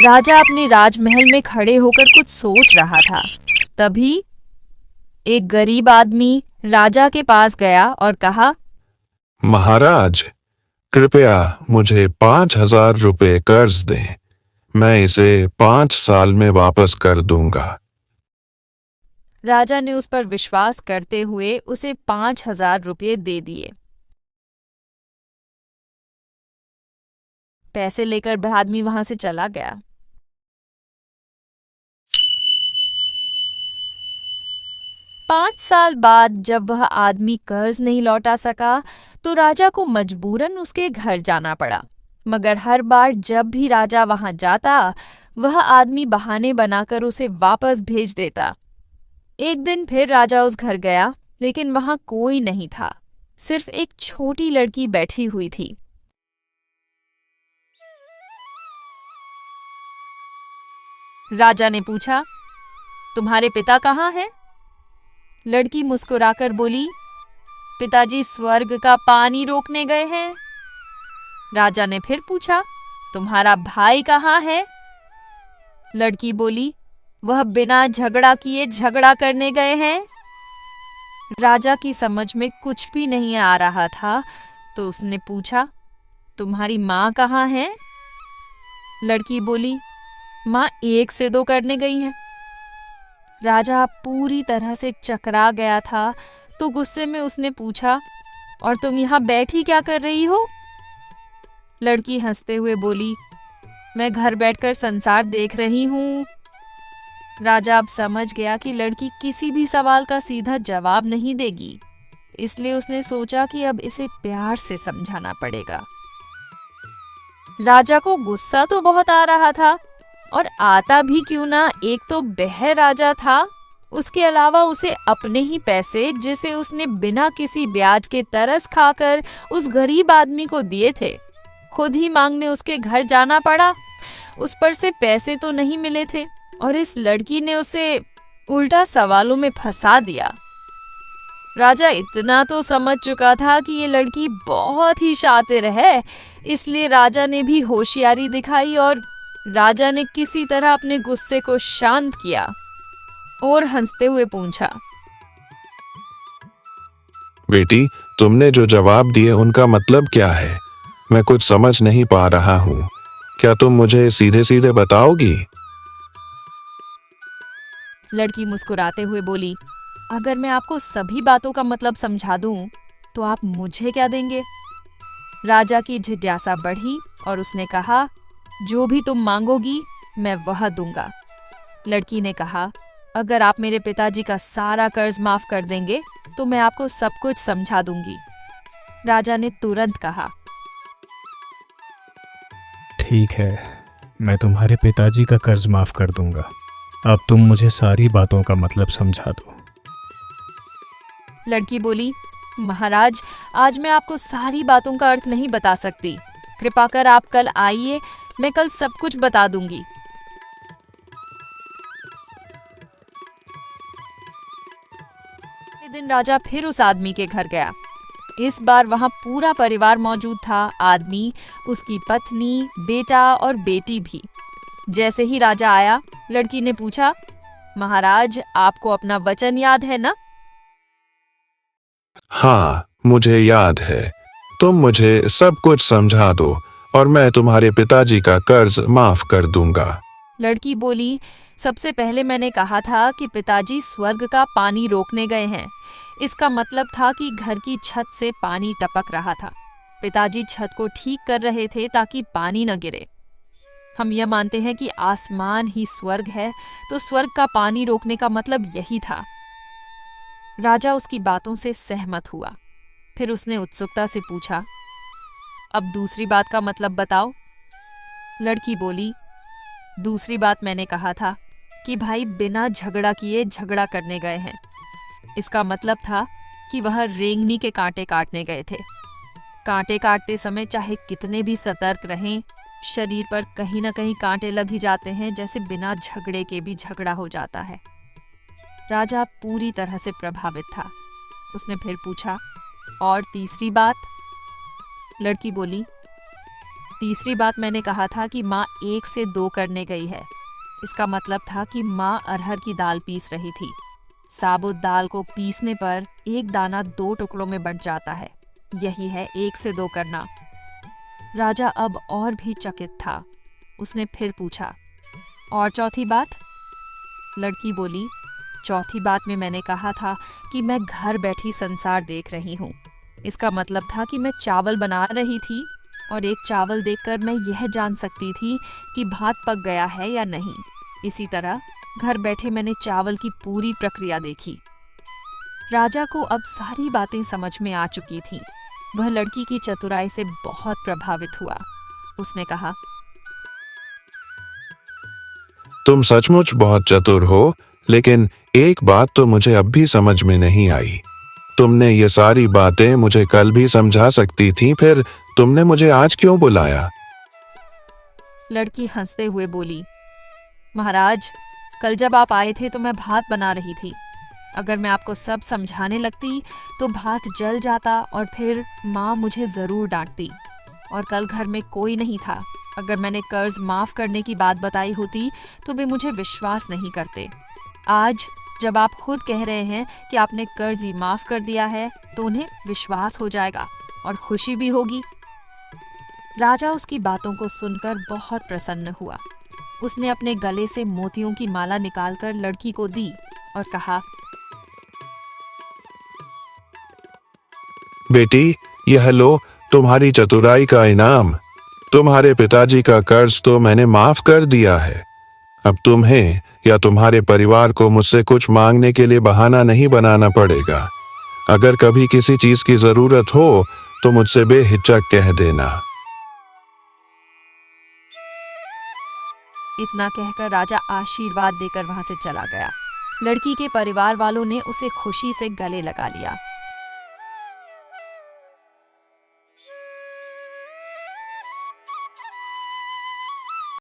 राजा अपने राजमहल में खड़े होकर कुछ सोच रहा था। तभी एक गरीब आदमी राजा के पास गया और कहा, महाराज, कृपया मुझे 5,000 रुपये कर्ज दें। मैं इसे 5 साल में वापस कर दूंगा। राजा ने उस पर विश्वास करते हुए उसे 5,000 रुपये दे दिए। पैसे लेकर वह आदमी वहां से चला गया। 5 साल बाद जब वह आदमी कर्ज नहीं लौटा सका तो राजा को मजबूरन उसके घर जाना पड़ा। मगर हर बार जब भी राजा वहां जाता वह आदमी बहाने बनाकर उसे वापस भेज देता। एक दिन फिर राजा उस घर गया, लेकिन वहां कोई नहीं था। सिर्फ एक छोटी लड़की बैठी हुई थी। राजा ने पूछा, तुम्हारे पिता कहाँ हैं? लड़की मुस्कुराकर बोली, पिताजी स्वर्ग का पानी रोकने गए हैं। राजा ने फिर पूछा, तुम्हारा भाई कहाँ है? लड़की बोली, वह बिना झगड़ा किए झगड़ा करने गए हैं। राजा की समझ में कुछ भी नहीं आ रहा था, तो उसने पूछा, तुम्हारी माँ कहाँ है? लड़की बोली, माँ 1 से 2 करने गई हैं। राजा पूरी तरह से चकरा गया था, तो गुस्से में उसने पूछा, और तुम यहाँ बैठी क्या कर रही हो? लड़की हंसते हुए बोली, मैं घर बैठकर संसार देख रही हूँ। राजा अब समझ गया कि लड़की किसी भी सवाल का सीधा जवाब नहीं देगी, इसलिए उसने सोचा कि अब इसे प्यार से समझाना पड़ेगा। राजा को गुस्सा तो बहुत आ रहा था, और आता भी क्यों ना, एक तो बहर राजा था, उसके अलावा उसे अपने ही पैसे जिसे उसने बिना किसी ब्याज के तरस खाकर उस गरीब आदमी को दिए थे, खुद ही मांगने उसके घर जाना पड़ा। उस पर से पैसे तो नहीं मिले थे, और इस लड़की ने उसे उल्टा सवालों में फंसा दिया। राजा इतना तो समझ चुका था कि ये लड़की बहुत ही शातिर है, इसलिए राजा ने भी होशियारी दिखाई और राजा ने किसी तरह अपने गुस्से को शांत किया और हंसते हुए पूछा, बेटी, तुमने जो जवाब दिए उनका मतलब क्या है? मैं कुछ समझ नहीं पा रहा हूँ। क्या तुम मुझे सीधे सीधे बताओगी? लड़की मुस्कुराते हुए बोली, अगर मैं आपको सभी बातों का मतलब समझा दूं, तो आप मुझे क्या देंगे? राजा की जिज्ञासा बढ़ी और उसने कहा, जो भी तुम मांगोगी मैं वह दूंगा। लड़की ने कहा, अगर आप मेरे पिताजी का सारा कर्ज माफ कर देंगे तो मैं आपको सब कुछ समझा दूंगी। राजा ने तुरंत कहा, ठीक है, मैं तुम्हारे पिताजी का कर्ज माफ कर दूंगा। अब तुम मुझे सारी बातों का मतलब समझा दो। लड़की बोली, महाराज, आज मैं आपको सारी बातों का अर्थ नहीं बता सकती। कृपा कर आप कल आइए, मैं कल सब कुछ बता दूंगी। दिन राजा फिर उस आदमी के घर गया। इस बार वहां पूरा परिवार मौजूद था, आदमी, उसकी पत्नी, बेटा और बेटी भी। जैसे ही राजा आया, लड़की ने पूछा, महाराज, आपको अपना वचन याद है ना? हाँ, मुझे याद है। तुम मुझे सब कुछ समझा दो और मैं तुम्हारे पिताजी का कर्ज माफ कर दूंगा। लड़की बोली, सबसे पहले मैंने कहा था कि पिताजी स्वर्ग का पानी रोकने गए हैं। इसका मतलब था कि घर की छत से पानी टपक रहा था। पिताजी छत को ठीक कर रहे थे ताकि पानी न गिरे। हम यह मानते हैं कि आसमान ही स्वर्ग है, तो स्वर्ग का पानी रोकने का मतलब यही था। राजा उसकी बातों से सहमत हुआ। फिर उसने उत्सुकता से पूछा, अब दूसरी बात का मतलब बताओ। लड़की बोली, दूसरी बात मैंने कहा था कि भाई बिना झगड़ा किए झगड़ा करने गए हैं। इसका मतलब था कि वह रेंगनी के कांटे काटने गए थे। कांटे काटते समय चाहे कितने भी सतर्क रहें, शरीर पर कहीं ना कहीं कांटे लग ही जाते हैं, जैसे बिना झगड़े के भी झगड़ा हो जाता है। राजा पूरी तरह से प्रभावित था। उसने फिर पूछा, और तीसरी बात? लड़की बोली, तीसरी बात मैंने कहा था कि माँ 1 से 2 करने गई है। इसका मतलब था कि माँ अरहर की दाल पीस रही थी। साबुत दाल को पीसने पर एक दाना 2 टुकड़ों में बंट जाता है। यही है 1 से 2 करना। राजा अब और भी चकित था। उसने फिर पूछा, और चौथी बात? लड़की बोली, चौथी बात में मैंने कहा था कि मैं घर बैठी संसार देख रही हूँ। इसका मतलब था कि मैं चावल बना रही थी और एक चावल देखकर मैं यह जान सकती थी कि भात पक गया है या नहीं। इसी तरह घर बैठे मैंने चावल की पूरी प्रक्रिया देखी। राजा को अब सारी बातें समझ में आ चुकी थीं। वह लड़की की चतुराई से बहुत प्रभावित हुआ। उसने कहा, तुम सचमुच बहुत चतुर हो, लेकिन एक बात तो मुझे अब भी समझ में नहीं आई। तुमने ये सारी बातें मुझे कल भी समझा सकती थी, फिर तुमने मुझे आज क्यों बुलाया? लड़की हंसते हुए बोली, महाराज, कल जब आप आए थे तो मैं भात बना रही थी। अगर मैं आपको सब समझाने लगती तो भात जल जाता और फिर माँ मुझे ज़रूर डांटती। और कल घर में कोई नहीं था। अगर मैंने कर्ज माफ़ करने की बात बताई होती तो वे मुझे विश्वास नहीं करते। आज जब आप खुद कह रहे हैं कि आपने कर्ज ही माफ़ कर दिया है तो उन्हें विश्वास हो जाएगा और खुशी भी होगी। राजा उसकी बातों को सुनकर बहुत प्रसन्न हुआ। उसने अपने गले से मोतियों की माला निकालकर लड़की को दी और कहा, बेटी, यह लो तुम्हारी चतुराई का इनाम। तुम्हारे पिताजी का कर्ज तो मैंने माफ कर दिया है। अब तुम्हें या तुम्हारे परिवार को मुझसे कुछ मांगने के लिए बहाना नहीं बनाना पड़ेगा। अगर कभी किसी चीज की जरूरत हो तो मुझसे बेहिचक कह देना। इतना कहकर राजा आशीर्वाद देकर वहां से चला गया। लड़की के परिवार वालों ने उसे खुशी से गले लगा लिया।